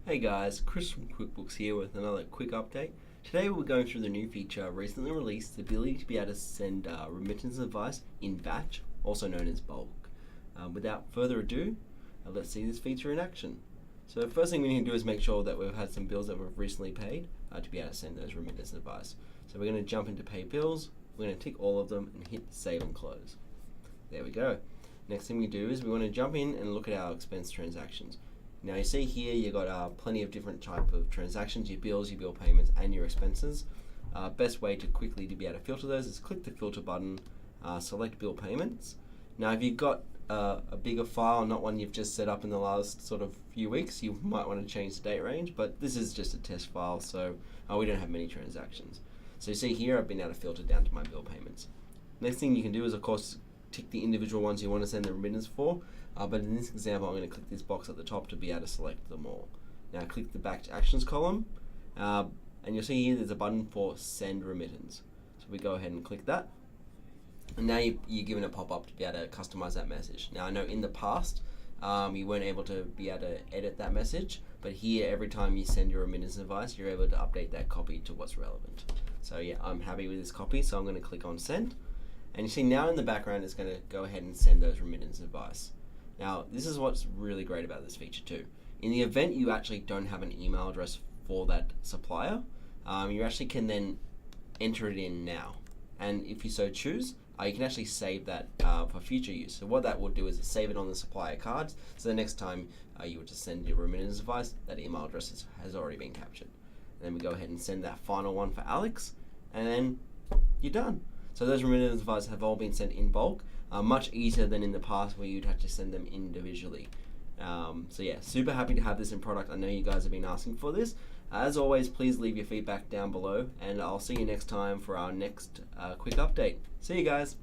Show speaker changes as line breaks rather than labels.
Hey guys, Chris from QuickBooks here with another quick update. Today we're going through the new feature recently released, the ability to be able to send remittance advice in batch, also known as bulk. Without further ado, let's see this feature in action. So the first thing we need to do is make sure that we've had some bills that we've recently paid to be able to send those remittance advice. So we're going to jump into pay bills, we're going to tick all of them and hit save and close. There we go. Next thing we do is we want to jump in and look at our expense transactions. Now you see here you've got plenty of different type of transactions, your bills, your bill payments and your expenses. Best way to quickly to be able to filter those is click the filter button, select bill payments. Now if you've got a bigger file, not one you've just set up in the last sort of few weeks, you might want to change the date range, but this is just a test file, so we don't have many transactions. So you see here I've been able to filter down to my bill payments. Next thing you can do is of course tick the individual ones you want to send the remittance for, but in this example I'm going to click this box at the top to be able to select them all. Now click the back to actions column, and you'll see here there's a button for send remittance. So we go ahead and click that, and now you're given a pop-up to be able to customize that message. Now I know in the past you weren't able to be able to edit that message, but here every time you send your remittance advice you're able to update that copy to what's relevant. So yeah, I'm happy with this copy, so I'm going to click on send. And you see now in the background it's going to go ahead and send those remittance advice. Now this is what's really great about this feature too. In the event you actually don't have an email address for that supplier, you actually can then enter it in now. And if you so choose, you can actually save that for future use. So what that will do is save it on the supplier cards, so the next time you were to send your remittance advice, that email address has already been captured. And then we go ahead and send that final one for Alex, and then you're done. So those remittance advice have all been sent in bulk, much easier than in the past where you'd have to send them individually. So yeah, super happy to have this in product. I know you guys have been asking for this. As always, please leave your feedback down below, and I'll see you next time for our next quick update. See you guys.